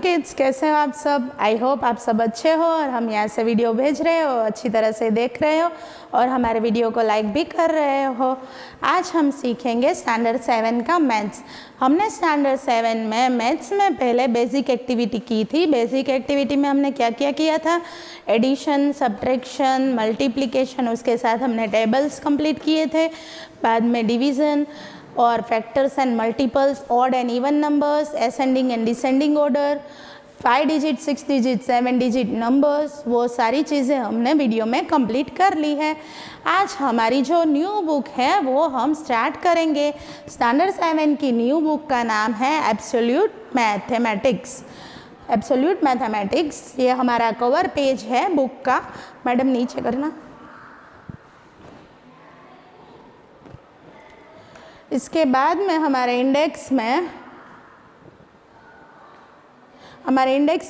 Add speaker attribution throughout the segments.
Speaker 1: Morning kids, कैसे हो आप सब। आई होप आप सब अच्छे हो और हम यहाँ से वीडियो भेज रहे हो, अच्छी तरह से देख रहे हो और हमारे वीडियो को लाइक भी कर रहे हो। आज हम सीखेंगे स्टैंडर्ड 7 का मैथ्स। हमने स्टैंडर्ड 7 में मैथ्स में पहले बेसिक एक्टिविटी की थी। बेसिक एक्टिविटी में हमने क्या क्या किया था, एडिशन, सब्ट्रैक्शन, मल्टीप्लिकेशन, उसके साथ हमने टेबल्स कंप्लीट किए थे। बाद में डिवीज़न और factors and multiples, odd and even numbers, ascending and descending order, 5 digit, 6 digit, 7 digit numbers, वो सारी चीज़ें हमने वीडियो में कंप्लीट कर ली है। आज हमारी जो न्यू बुक है वो हम स्टार्ट करेंगे। स्टैंडर्ड 7 की न्यू बुक का नाम है एब्सोल्यूट मैथमेटिक्स। एब्सोल्यूट मैथमेटिक्स, ये हमारा कवर पेज है बुक का। मैडम नीचे करना। इसके बाद में हमारे इंडेक्स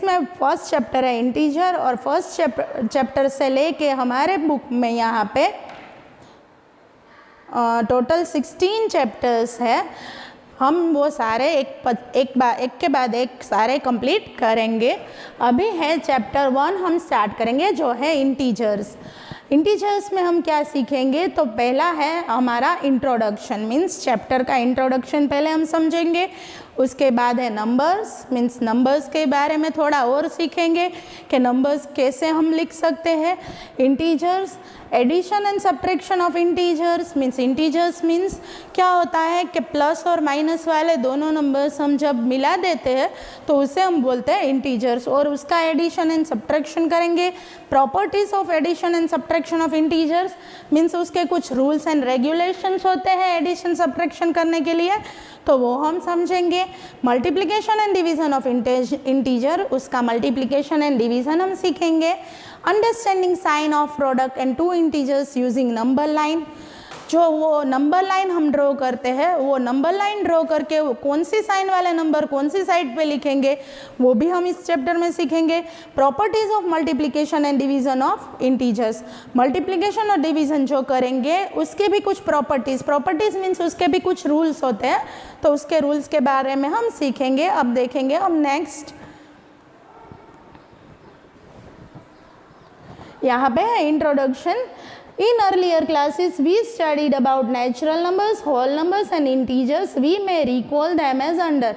Speaker 1: में फर्स्ट चैप्टर है इंटीजर, और फर्स्ट चैप्टर से लेके हमारे बुक में यहाँ पे टोटल 16 चैप्टर्स है। हम वो सारे एक के बाद एक सारे कंप्लीट करेंगे। अभी है चैप्टर 1 हम स्टार्ट करेंगे, जो है इंटीजर्स। इंटीजर्स में हम क्या सीखेंगे, तो पहला है हमारा इंट्रोडक्शन, मीन्स चैप्टर का इंट्रोडक्शन पहले हम समझेंगे। उसके बाद है नंबर्स, मीन्स नंबर्स के बारे में थोड़ा और सीखेंगे कि नंबर्स कैसे हम लिख सकते हैं। Integers, addition and subtraction of integers, integers means क्या होता है कि प्लस और माइनस वाले दोनों नंबर्स हम जब मिला देते हैं तो उसे हम बोलते हैं इंटीजर्स, और उसका एडिशन एंड सब्ट्रैक्शन करेंगे। Properties of addition and subtraction of integers means उसके कुछ रूल्स एंड रेगुलेशंस होते हैं एडिशन सब्ट्रैक्शन करने के लिए, तो वो हम समझेंगे। Multiplication and division of integer, उसका मल्टीप्लिकेशन एंड डिवीज़न हम सीखेंगे। Understanding sign of product and two integers using number line, जो वो नंबर लाइन हम ड्रॉ करते हैं, वो नंबर लाइन ड्रॉ करके वो कौन सी साइन वाले नंबर कौन सी साइड पे लिखेंगे, वो भी हम इस चैप्टर में सीखेंगे। Properties of multiplication and division of integers, multiplication और डिवीज़न जो करेंगे उसके भी कुछ प्रॉपर्टीज मीन्स उसके भी कुछ रूल्स होते हैं, तो उसके रूल्स के बारे में हम सीखेंगे। अब देखेंगे हम नेक्स्ट, यहाँ पे है introduction. In earlier classes, we studied about natural numbers, whole numbers and integers. We may recall them as under.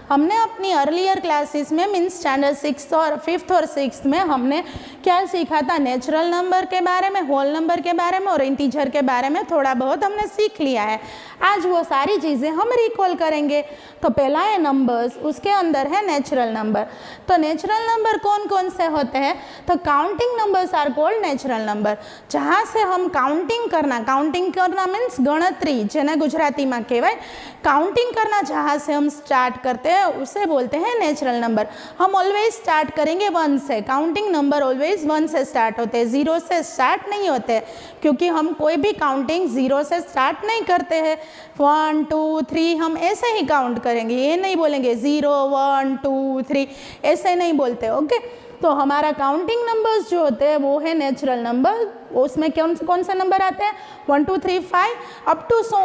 Speaker 1: हमने अपनी अर्लियर क्लासेस में मीन्स स्टैंडर्ड 6 और 5th और 6th में हमने क्या सीखा था, नेचुरल नंबर के बारे में, होल नंबर के बारे में और इंटीजर के बारे में थोड़ा बहुत हमने सीख लिया है। आज वो सारी चीज़ें हम रिकॉल करेंगे। तो पहला है नंबर्स, उसके अंदर है नेचुरल नंबर। तो नेचुरल नंबर कौन कौन से होते हैं, तो counting numbers are called natural number. जहाँ से हम काउंटिंग करना मीन्स गणतरी, જેને ગુજરાતીમાં કહેવાય काउंटिंग करना, जहाँ से हम स्टार्ट करते हैं उसे बोलते हैं नेचुरल नंबर। हम ऑलवेज स्टार्ट करेंगे 1 से, काउंटिंग नंबर ऑलवेज 1 से स्टार्ट होते हैं, 0 से स्टार्ट नहीं होते, क्योंकि हम कोई भी काउंटिंग 0 से स्टार्ट नहीं करते हैं। 1 2 3 हम ऐसे ही काउंट करेंगे, ये नहीं बोलेंगे 0 1 2 3, ऐसे नहीं बोलते। ओके, तो हमारा काउंटिंग नंबर्स जो होते हैं वो है नेचुरल नंबर। उसमें कौन से नंबर आते हैं, 1 2 3 5 अप टू सो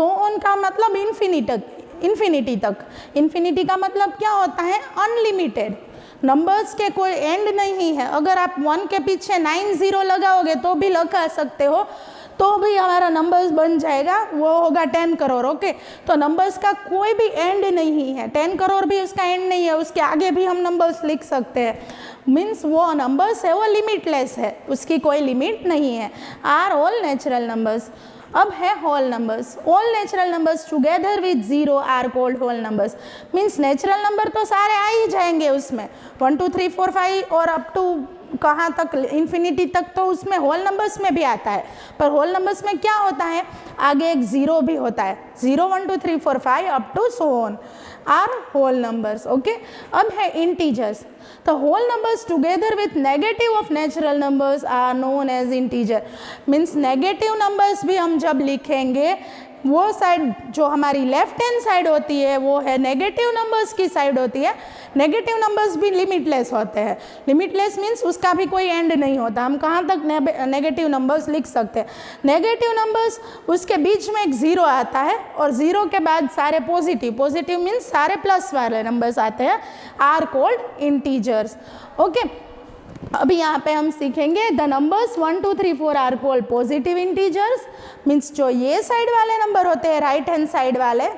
Speaker 1: ऑन का मतलब इन्फिनिटी तक। इन्फिनिटी का मतलब क्या होता है, अनलिमिटेड। नंबर्स के कोई एंड नहीं है। अगर आप 1 के पीछे 9 0 लगाओगे तो भी लगा सकते हो, तो भी हमारा नंबर्स बन जाएगा, वो होगा 10 करोड़। ओके, तो नंबर्स का कोई भी एंड नहीं है, 10 करोड़ भी उसका एंड नहीं है, उसके आगे भी हम नंबर्स लिख सकते हैं। मीन्स वो नंबर्स है वो लिमिटलेस है, उसकी कोई लिमिट नहीं है। Are all natural numbers. अब है whole numbers. All natural numbers together with 0 are called whole numbers. Means natural number तो सारे आ ही जाएंगे उसमें, 1 2 3 4 5 और अप टू कहाँ तक, इन्फिनिटी तक, तो उसमें होल नंबर्स में भी आता है। पर होल नंबर्स में क्या होता है, आगे एक 0 भी होता है, 0 1 2 3 4 5 up to so on are whole numbers. Okay, अब है इंटीजर्स। तो whole numbers together with negative of natural numbers are known as integer. Means negative numbers भी हम जब लिखेंगे वो साइड जो हमारी लेफ्ट हैंड साइड होती है वो है नेगेटिव नंबर्स की साइड होती है। नेगेटिव नंबर्स भी लिमिटलेस होते हैं। लिमिटलेस मीन्स उसका भी कोई एंड नहीं होता, हम कहाँ तक नेगेटिव नंबर्स लिख सकते हैं। नेगेटिव नंबर्स उसके बीच में एक ज़ीरो आता है और ज़ीरो के बाद सारे पॉजिटिव, पॉजिटिव मीन्स सारे प्लस वाले नंबर्स आते हैं, आर कॉल्ड इंटीजर्स। ओके, अभी यहाँ पे हम सीखेंगे the numbers 1 2 3 4 are called positive integers, means जो ये साइड वाले नंबर होते हैं राइट हैंड साइड वाले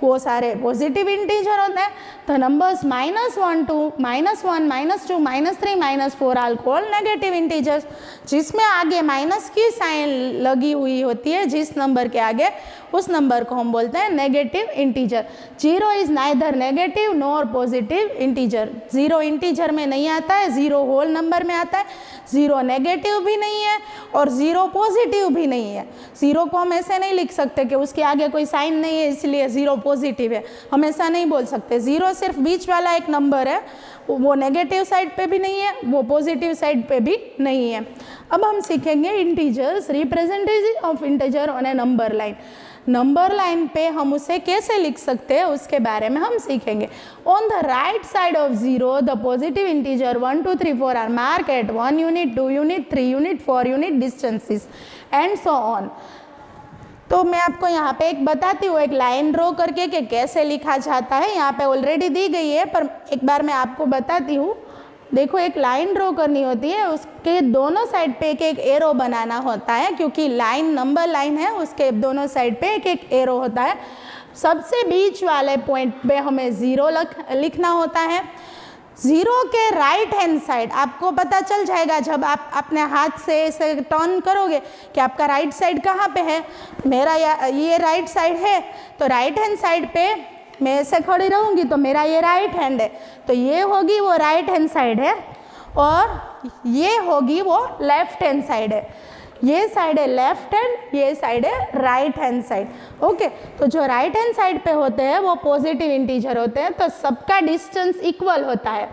Speaker 1: वो सारे पॉजिटिव इंटीजर होते हैं। The numbers -1 2 -1 -2 -3 -4 are called negative integers, जिसमें आगे माइनस की साइन लगी हुई होती है जिस नंबर के आगे, उस नंबर को हम बोलते हैं negative integer. 0 is neither negative nor positive integer. 0 integer में नहीं आता है, 0 होल नंबर में आता है। 0 नेगेटिव भी नहीं है और 0 पॉजिटिव भी नहीं है। 0 को हम ऐसे नहीं लिख सकते कि उसके आगे कोई साइन नहीं है इसलिए 0 पॉजिटिव है, हम ऐसा नहीं बोल सकते। 0 सिर्फ बीच वाला एक नंबर है, वो नेगेटिव साइड पे भी नहीं है, वो पॉजिटिव साइड पे भी नहीं है। अब हम सीखेंगे integers, representation of integer on A number line. Number line पे हम उसे कैसे लिख सकते हैं उसके बारे में हम सीखेंगे। On the right side of 0 the positive integer 1 2 3 4 are mark at 1 unit 2 unit 3 unit 4 unit distances and so on. तो मैं आपको यहाँ पे एक बताती हूँ, एक लाइन ड्रॉ करके कि कैसे लिखा जाता है। यहाँ पे ऑलरेडी दी गई है पर एक बार मैं आपको बताती हूँ। देखो, एक लाइन ड्रॉ करनी होती है, उसके दोनों साइड पे एक एक एरो बनाना होता है, क्योंकि लाइन नंबर लाइन है, उसके दोनों साइड पे एक एक एरो होता है। सबसे बीच वाले पॉइंट पे हमें 0 लिखना होता है। 0 के राइट हैंड साइड आपको पता चल जाएगा जब आप अपने हाथ से ऐसे टर्न करोगे कि आपका राइट साइड कहाँ पे है। मेरा ये राइट साइड है, तो राइट हैंड साइड पे मैं ऐसे खड़ी रहूँगी तो मेरा ये राइट हैंड है, तो ये होगी वो राइट हैंड साइड है और ये होगी वो लेफ्ट हैंड साइड है। ये साइड है लेफ्ट हैंड, ये साइड है राइट हैंड साइड। ओके, तो जो राइट हैंड साइड पे होते हैं वो पॉजिटिव इंटीजर होते हैं, तो सबका डिस्टेंस इक्वल होता है।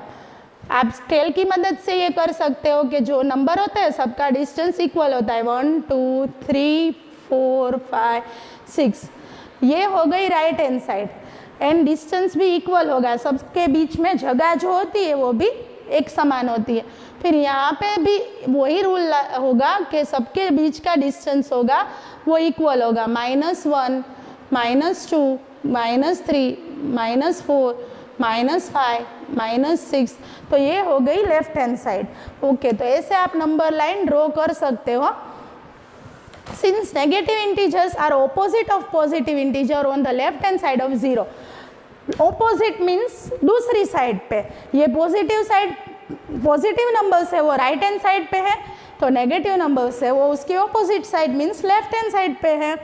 Speaker 1: आप स्केल की मदद से ये कर सकते हो कि जो नंबर होते हैं सबका डिस्टेंस इक्वल होता है। 1 2 3 4 5 6, ये हो गई right hand side and distance भी इक्वल होगा। सबके बीच में जगह जो होती है वो भी एक समान होती है। फिर यहाँ पे भी वही रूल होगा कि सबके बीच का डिस्टेंस होगा वो इक्वल होगा। -1 -2 -3 -4 -5 -6, तो ये हो गई लेफ्ट हैंड साइड। ओके, तो ऐसे आप नंबर लाइन ड्रॉ कर सकते हो। Since negative integers are opposite of positive integer on the left hand side of 0, opposite means दूसरी साइड पे, ये पॉजिटिव साइड पॉजिटिव नंबर्स है वो राइट हैंड साइड पे है, तो नेगेटिव नंबर्स है वो उसके opposite side means left hand side पे है।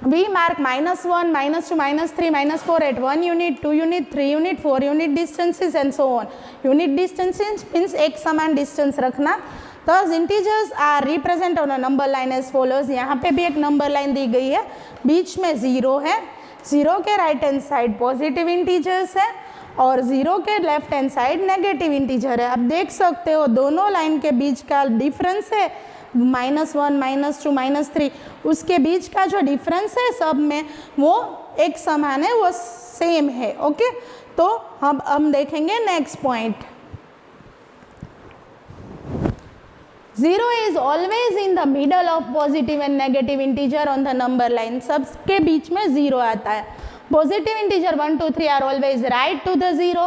Speaker 1: We mark -1 -2 -3 -4 at 1 unit 2 unit 3 unit 4 unit distances and so on. Unit distances means एक समान डिस्टेंस रखना। Thus integers are represented on a number line as follows। यहाँ पे भी एक number line दी गई है, बीच में 0 है, 0 के right hand side positive integers है और 0 के left hand side negative integer है। आप देख सकते हो दोनों लाइन के बीच का डिफरेंस है -1 -2 -3, उसके बीच का जो डिफरेंस है सब में वो एक समान है, वो सेम है। ओके, तो हम देखेंगे next point. 0 is always in the middle of positive and negative integer on the number line। सबके बीच में 0 आता है। Positive integer 1 2 3 are always right to the 0।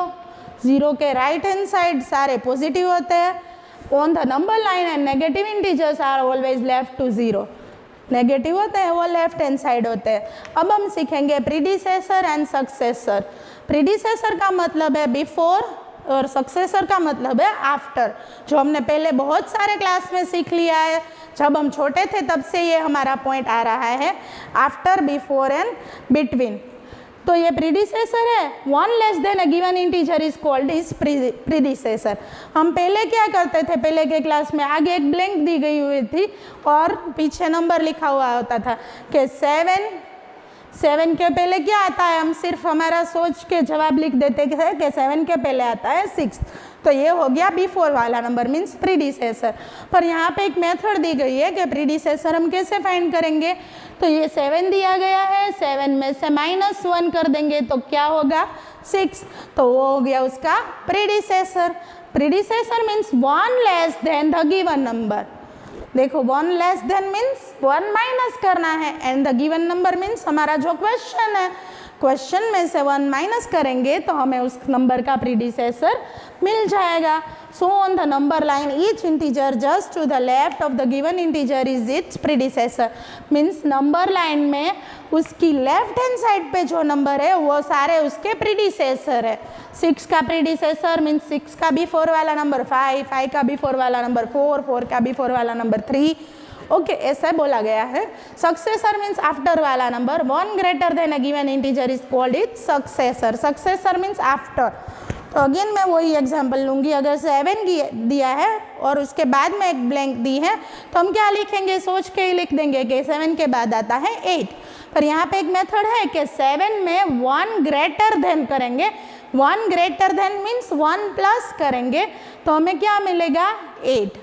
Speaker 1: 0 के राइट हैंड साइड सारे पॉजिटिव होते हैं on the number line and negative integers are always left to 0। Negative होते हैं वो लेफ्ट हैंड साइड होते हैं। अब हम सीखेंगे प्रीडिसेसर एंड सक्सेसर। प्रीडिसेसर का मतलब है बिफोर और सक्सेसर का मतलब है आफ्टर, जो हमने पहले बहुत सारे क्लास में सीख लिया है। जब हम छोटे थे तब से ये हमारा पॉइंट आ रहा है, आफ्टर बिफोर एंड बिटवीन। तो ये प्रीडिसेसर है, 1 less than a given integer is called is predecessor. हम पहले क्या करते थे, पहले के क्लास में आगे एक ब्लैंक दी गई हुई थी और पीछे नंबर लिखा हुआ होता था कि 7 के पहले क्या आता है, हम सिर्फ हमारा सोच के जवाब लिख देते थे कि 7 के पहले आता है 6। तो ये हो गया बिफोर वाला नंबर मीन्स प्रीडिसेसर। पर यहाँ पे एक मेथड दी गई है कि प्रीडिसेसर हम कैसे फाइंड करेंगे। तो ये 7 दिया गया है, 7 में से -1 कर देंगे तो क्या होगा 6, तो वो हो गया उसका predecessor. Predecessor means 1 less than the given number. देखो 1 लेस देन मीन्स 1 माइनस करना है and the given number means हमारा जो क्वेश्चन है, क्वेश्चन में से 1 माइनस करेंगे तो हमें उस नंबर का प्रीडिसेसर मिल जाएगा। So on the number line each integer just to the left of the given integer is its predecessor. Means number line में उसकी लेफ्ट हैंड साइड पे जो नंबर है वो सारे उसके प्रीडिसेसर है। 6 का प्रीडिसेसर मीन्स 6 का बिफोर वाला नंबर 5, 5 का बिफोर वाला नंबर 4, 4 का बिफोर वाला नंबर 3। ओके, ऐसा बोला गया है। सक्सेसर मीन्स आफ्टर वाला number, 1 greater than a given integer is called it successor. Successor means after. तो अगेन मैं वही एग्जांपल लूँगी, अगर 7 दिया है और उसके बाद में एक ब्लैंक दी है तो हम क्या लिखेंगे, सोच के ही लिख देंगे कि 7 के बाद आता है 8। पर यहाँ पे एक मेथड है कि 7 में 1 ग्रेटर देन करेंगे, 1 ग्रेटर देन मीन्स 1 प्लस करेंगे तो हमें क्या मिलेगा 8।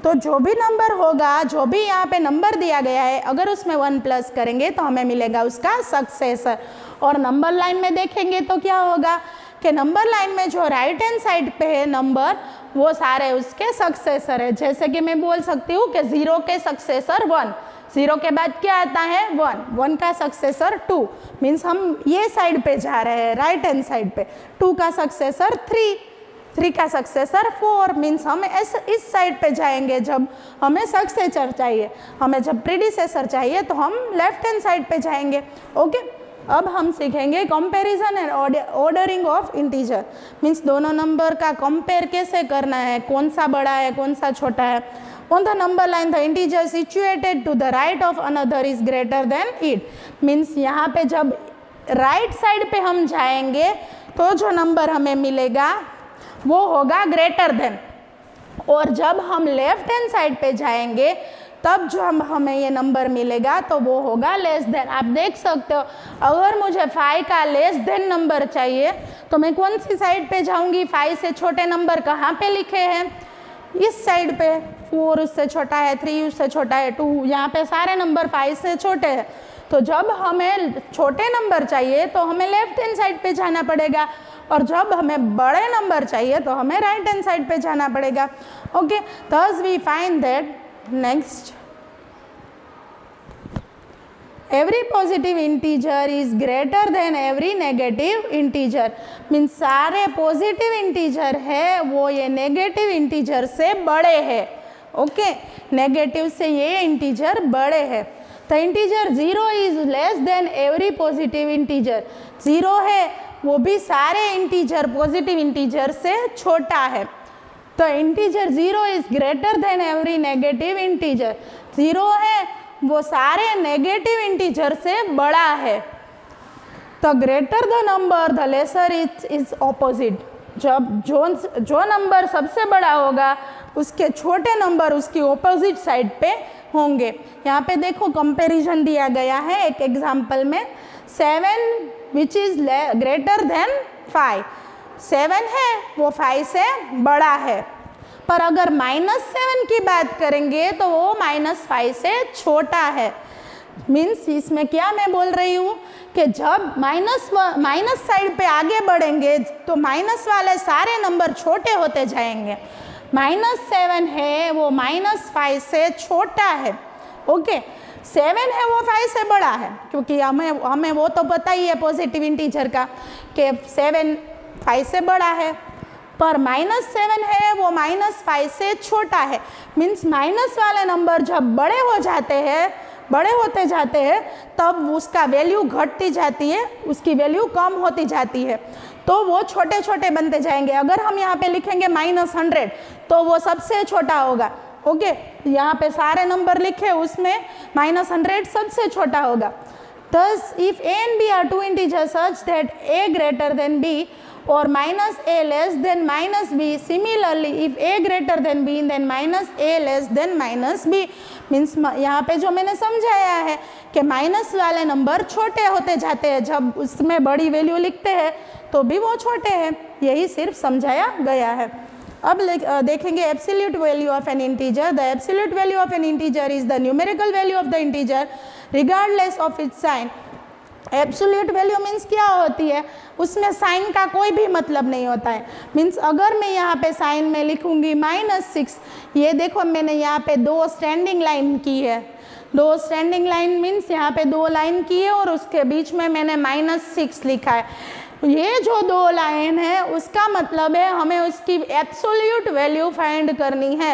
Speaker 1: तो जो भी नंबर होगा, जो भी यहाँ पे नंबर दिया गया है, अगर उसमें 1 प्लस करेंगे तो हमें मिलेगा उसका सक्सेसर। और नंबर लाइन में देखेंगे तो क्या होगा कि नंबर लाइन में जो राइट हैंड साइड पे है नंबर वो सारे उसके सक्सेसर है। जैसे कि मैं बोल सकती हूँ कि 0 के सक्सेसर 1, 0 के बाद क्या आता है 1, 1 का सक्सेसर 2, मीन्स हम ये साइड पे जा रहे हैं राइट हैंड साइड पे। 2 का सक्सेसर 3, 3 का सक्सेसर 4, मीन्स हम इस साइड पे जाएंगे जब हमें सक्सेसर चाहिए। हमें जब प्रीडिसेसर चाहिए तो हम लेफ्ट हैंड साइड पे जाएंगे। ओके, अब हम सीखेंगे comparison and ordering of integer. Means दोनों नंबर का कंपेयर कैसे करना है, कौन सा बड़ा है कौन सा छोटा है। On the number line the integer situated to the right of another is greater than it. Means यहाँ पे जब राइट साइड पे हम जाएंगे तो जो नंबर हमें मिलेगा वो होगा ग्रेटर देन, और जब हम लेफ्ट हैंड साइड पे जाएंगे तब जो हमें ये नंबर मिलेगा तो वो होगा लेस देन। आप देख सकते हो अगर मुझे 5 का लेस देन नंबर चाहिए तो मैं कौन सी साइड पे जाऊंगी, 5 से छोटे नंबर कहाँ पे लिखे हैं, इस साइड पे। 4 उससे छोटा है, 3 उससे छोटा है, 2, यहाँ पे सारे नंबर 5 से छोटे हैं। तो जब हमें छोटे नंबर चाहिए तो हमें लेफ्ट हैंड साइड पे जाना पड़ेगा, और जब हमें बड़े नंबर चाहिए तो हमें राइट हैंड साइड पे जाना पड़ेगा। Okay, thus we find that next every positive integer is greater than every negative integer। Means सारे पॉजिटिव इंटीजर है वो ये नेगेटिव इंटीजर से बड़े हैं। ओके, नेगेटिव से ये इंटीजर बड़े हैं। तो integer 0 is less than every positive integer, 0 है वो भी सारे इंटीजर पॉजिटिव इंटीजर से छोटा है। तो integer 0 is greater then every negative integer, 0 है वो सारे नेगेटिव इंटीजर से बड़ा है। तो greater the number the lesser is opposite. जब जो नंबर सबसे बड़ा होगा उसके छोटे नंबर उसकी ऑपोजिट साइड पे होंगे। यहाँ पे देखो कंपैरिजन दिया गया है एक एग्जांपल में, 7 विच इज ग्रेटर देन 5, 7 है वो 5 से बड़ा है। पर अगर -7 की बात करेंगे तो वो -5 से छोटा है। मीन्स इसमें क्या मैं बोल रही हूँ कि जब माइनस साइड पे आगे बढ़ेंगे तो माइनस वाले सारे नंबर छोटे होते जाएंगे। -7 है वो -5 से छोटा है। ओके, 7 है वो 5 से बड़ा है, क्योंकि हमें वो तो पता ही है पॉजिटिव इंटीजर का कि 7 5 से बड़ा है। पर -7 है वो -5 से छोटा है। मीन्स माइनस वाले नंबर जब बड़े होते जाते हैं तब उसका वैल्यू घटती जाती है, उसकी वैल्यू कम होती जाती है, तो वो छोटे छोटे बनते जाएंगे। अगर हम यहाँ पे लिखेंगे -100 तो वो सबसे छोटा होगा। ओके, यहाँ पे सारे नंबर लिखे उसमें -100 सबसे छोटा होगा। Thus, if A and B are two integers such that A greater than B, और minus A less than minus B, similarly if A greater than B then minus A less than minus B. Means यहाँ पे जो मैंने समझाया है कि minus वाले number छोटे होते जाते हैं, जब उसमें बड़ी वैल्यू लिखते हैं तो भी वो छोटे हैं, यही सिर्फ समझाया गया है। अब देखेंगे absolute value of an integer. The absolute value of an integer is the numerical value of the integer regardless of its sign. Absolute value means क्या होती है, उसमें साइन का कोई भी मतलब नहीं होता है। मीन्स अगर मैं यहाँ पे साइन में लिखूंगी -6, ये देखो मैंने यहाँ पे 2 स्टैंडिंग लाइन की है, 2 स्टैंडिंग लाइन मीन्स यहाँ पे 2 लाइन की है और उसके बीच में मैंने -6 लिखा है। ये जो 2 लाइन है उसका मतलब है हमें उसकी एब्सोल्यूट वैल्यू फाइंड करनी है।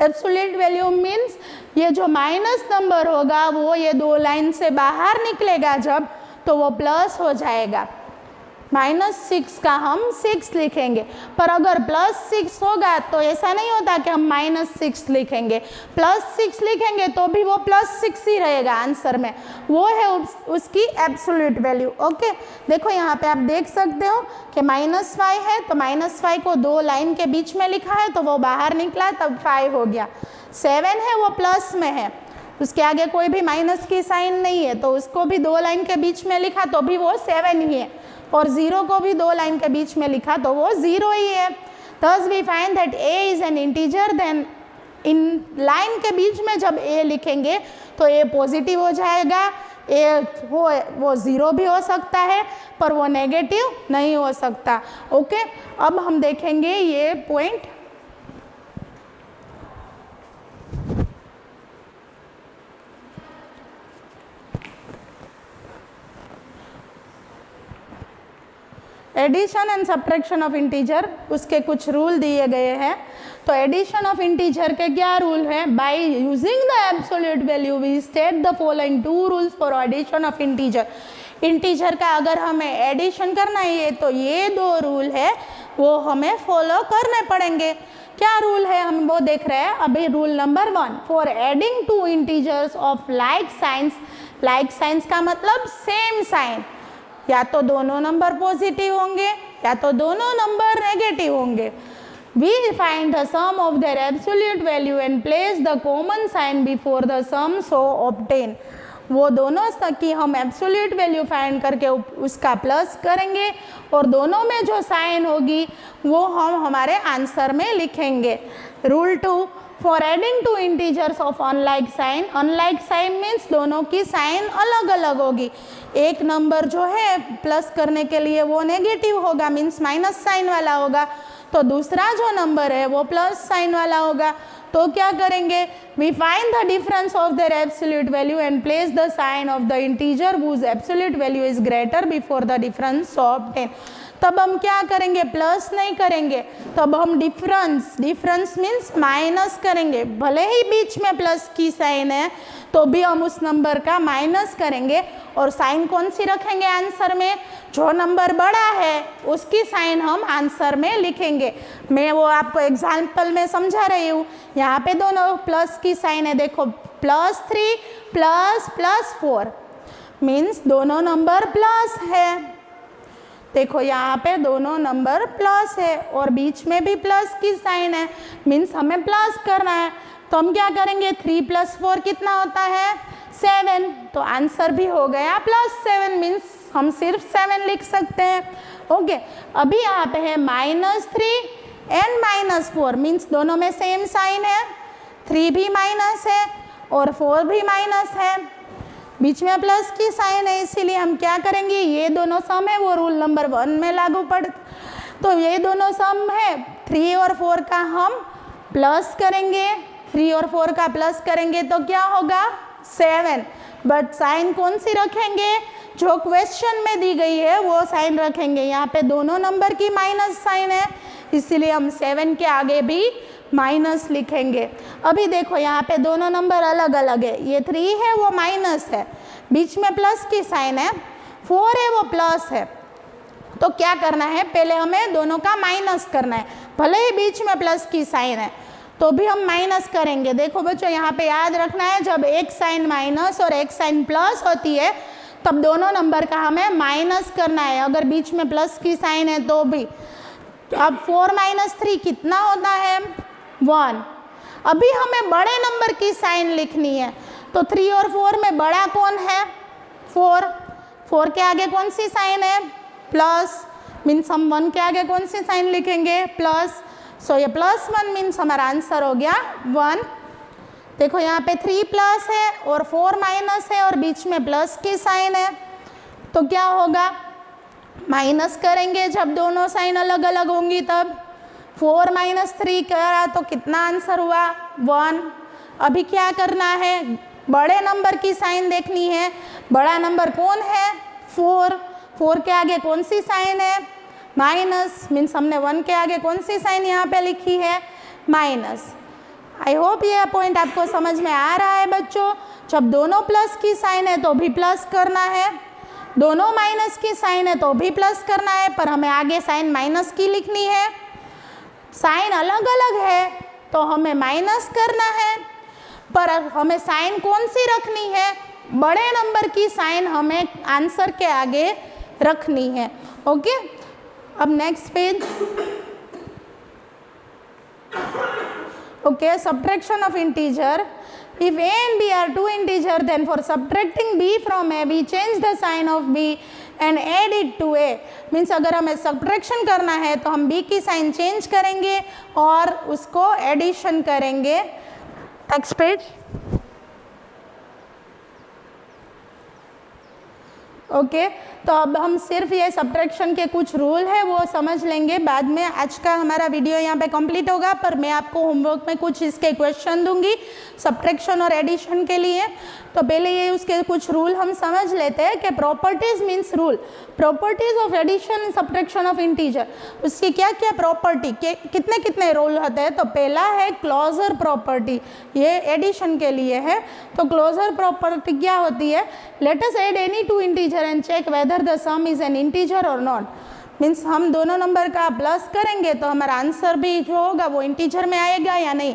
Speaker 1: एब्सोल्यूट वैल्यू मीन्स ये जो माइनस नंबर होगा वो ये 2 लाइन से बाहर निकलेगा जब, तो वो प्लस हो जाएगा। -6 का हम 6 लिखेंगे, पर अगर +6 होगा तो ऐसा नहीं होता कि हम -6 लिखेंगे, +6 लिखेंगे तो भी वो +6 ही रहेगा आंसर में, वो है उसकी एब्सोल्यूट वैल्यू। ओके, देखो यहाँ पे आप देख सकते हो कि -5 है तो -5 को 2 लाइन के बीच में लिखा है तो वो बाहर निकला तब 5 हो गया। 7 है वो प्लस में है, उसके आगे कोई भी माइनस की साइन नहीं है तो उसको भी 2 लाइन के बीच में लिखा तो भी वो 7 ही है, और 0 को भी 2 लाइन के बीच में लिखा तो वो 0 ही है। Thus we find that a is an integer, then in line के बीच में जब a लिखेंगे तो a पॉजिटिव हो जाएगा, वो 0 भी हो सकता है पर वो नेगेटिव नहीं हो सकता। ओके, अब हम देखेंगे ये point. Addition and subtraction of integer, उसके कुछ रूल दिए गए हैं। तो एडिशन ऑफ इंटीजर के क्या रूल है, by using the absolute value we state the following 2 rules for addition of integer. Integer का अगर हमें एडिशन करना है तो ये 2 रूल है वो हमें फॉलो करने पड़ेंगे। क्या रूल है हम वो देख रहे हैं अभी। Rule number 1, for adding 2 integers of like science, like science का मतलब सेम साइन, या तो दोनों नंबर पॉजिटिव होंगे या तो दोनों नंबर नेगेटिव होंगे। We find the sum of their absolute value and place the common sign before the sum so obtain। वो दोनों की हम एब्सोल्यूट वैल्यू फाइंड करके उसका प्लस करेंगे और दोनों में जो साइन होगी वो हम हमारे आंसर में लिखेंगे। Rule 2, for adding 2 integers of unlike sign, unlike sign means दोनों की साइन अलग अलग होगी। एक नंबर जो है प्लस करने के लिए वो नेगेटिव होगा, मीन्स माइनस साइन वाला होगा, तो दूसरा जो नंबर है वो प्लस साइन वाला होगा। तो क्या करेंगे, we find the difference of their absolute value and place the sign of the integer whose absolute value is greater before the difference obtain. तब हम क्या करेंगे, प्लस नहीं करेंगे, तब हम डिफरेंस, डिफरेंस मीन्स माइनस करेंगे। भले ही बीच में प्लस की साइन है तो भी हम उस नंबर का माइनस करेंगे और साइन कौन सी रखेंगे आंसर में, जो नंबर बड़ा है उसकी साइन हम आंसर में लिखेंगे। मैं वो आपको एग्जाम्पल में समझा रही हूँ। यहाँ पे दोनों प्लस की साइन है, देखो +3 ++4 मीन्स दोनों नंबर प्लस है। देखो यहाँ पे दोनों नंबर प्लस है और बीच में भी प्लस की साइन है, मीन्स हमें प्लस करना है। तो हम क्या करेंगे, 3 + 4 कितना होता है, 7, तो आंसर भी हो गया +7, मीन्स हम सिर्फ 7 लिख सकते हैं। ओके, अभी यहाँ पे है -3 एंड -4 मीन्स दोनों में सेम साइन है, 3 भी माइनस है और 4 भी माइनस है, बीच में प्लस की साइन है, इसीलिए हम क्या करेंगे, ये दोनों सम है वो रूल नंबर 1 में लागू पड़, तो ये दोनों सम है, 3 और 4 का हम प्लस करेंगे, 3 और 4 का प्लस करेंगे तो क्या होगा 7, बट साइन कौन सी रखेंगे, जो क्वेश्चन में दी गई है वो साइन रखेंगे। यहाँ पे दोनों नंबर की माइनस साइन है इसीलिए हम 7 के आगे भी माइनस लिखेंगे। अभी देखो यहाँ पे दोनों नंबर अलग अलग है, ये 3 है वो माइनस है, बीच में प्लस की साइन है, 4 है वो प्लस है। तो क्या करना है, पहले हमें दोनों का माइनस करना है, भले ही बीच में प्लस की साइन है तो भी हम माइनस करेंगे। देखो बच्चों यहाँ पे याद रखना है, जब एक साइन माइनस और एक साइन प्लस होती है तब दोनों नंबर का हमें माइनस करना है, अगर बीच में प्लस की साइन है तो भी। तो अब 4 - 3 कितना होता है? 1। अभी हमें बड़े नंबर की साइन लिखनी है, तो 3 और 4 में बड़ा कौन है? 4। 4 के आगे कौन सी साइन है? प्लस, मीन्स हम 1 के आगे कौन सी साइन लिखेंगे? प्लस। सो ये +1 मीन्स हमारा आंसर हो गया 1। देखो यहाँ पे 3 प्लस है और 4 माइनस है और बीच में प्लस की साइन है, तो क्या होगा? माइनस करेंगे जब दोनों साइन अलग अलग होंगी तब। 4 - 3 करा तो कितना आंसर हुआ? 1। अभी क्या करना है? बड़े नंबर की साइन देखनी है। बड़ा नंबर कौन है? 4। 4 के आगे कौन सी साइन है? माइनस, मीन्स हमने 1 के आगे कौन सी साइन यहाँ पे लिखी है? माइनस। आई होप ये पॉइंट आपको समझ में आ रहा है बच्चों। जब दोनों प्लस की साइन है तो भी प्लस करना है, दोनों माइनस की साइन है तो भी प्लस करना है, पर हमें आगे साइन माइनस की लिखनी है। साइन अलग अलग है तो हमें माइनस करना है, पर हमें साइन कौन सी रखनी है? बड़े नंबर की साइन हमें आंसर के आगे रखनी है। ओके, अब next page. Okay, subtraction of integer. If a and b are two integer, then for subtracting b from a, we change the sign of b and add it to a. Means अगर हमें subtraction करना है तो हम b की sign change करेंगे और उसको एडिशन करेंगे। Next page. ओके, तो अब हम सिर्फ ये सब्ट्रैक्शन के कुछ रूल है वो समझ लेंगे बाद में। आज का हमारा वीडियो यहाँ पे कंप्लीट होगा, पर मैं आपको होमवर्क में कुछ इसके क्वेश्चन दूंगी सब्ट्रैक्शन और एडिशन के लिए। तो पहले ये उसके कुछ रूल हम समझ लेते हैं कि properties means rule, properties of addition and subtraction of integer, उसकी क्या क्या प्रॉपर्टी के कितने कितने रूल होते हैं। तो पहला है क्लोजर प्रॉपर्टी, ये एडिशन के लिए है। तो क्लोजर प्रॉपर्टी क्या होती है? Let us add any two integer and check whether the sum is an integer और नॉट। मीन्स हम दोनों नंबर का प्लस करेंगे तो हमारा आंसर भी जो होगा वो इंटीजर में आएगा या नहीं।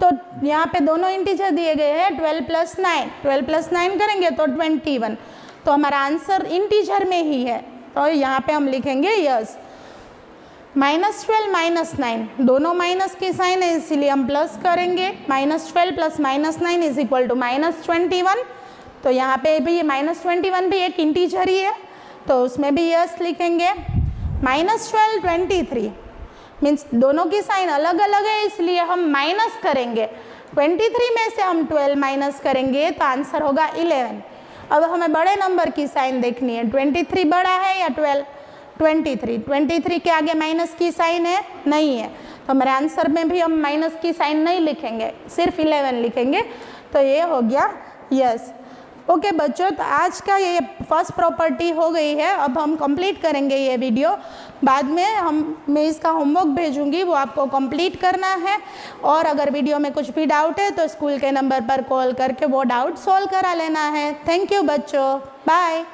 Speaker 1: तो यहाँ पे दोनों इंटीजर दिए गए हैं 12 + 9, 12 + 9 करेंगे तो 21, तो हमारा आंसर इंटीजर में ही है। तो यहाँ पे हम लिखेंगे यस। -12 - 9 दोनों माइनस की साइन है इसीलिए हम प्लस करेंगे। -12 + -9 इज इक्वल टू -21। तो यहाँ पे भी -21 भी एक इंटीजर ही है तो उसमें भी यस लिखेंगे। -12 23 मीन्स दोनों की साइन अलग अलग है इसलिए हम माइनस करेंगे। 23 में से हम 12 माइनस करेंगे तो आंसर होगा 11। अब हमें बड़े नंबर की साइन देखनी है, 23 बड़ा है या 12? 23 के आगे माइनस की साइन है? नहीं है, तो हमारे आंसर में भी हम माइनस की साइन नहीं लिखेंगे, सिर्फ 11 लिखेंगे। तो ये हो गया यस। ओके बच्चों, तो आज का ये फर्स्ट प्रॉपर्टी हो गई है। अब हम कंप्लीट करेंगे ये वीडियो, बाद में मैं इसका होमवर्क भेजूंगी, वो आपको कंप्लीट करना है। और अगर वीडियो में कुछ भी डाउट है तो स्कूल के नंबर पर कॉल करके वो डाउट सॉल्व करा लेना है। थैंक यू बच्चों, बाय।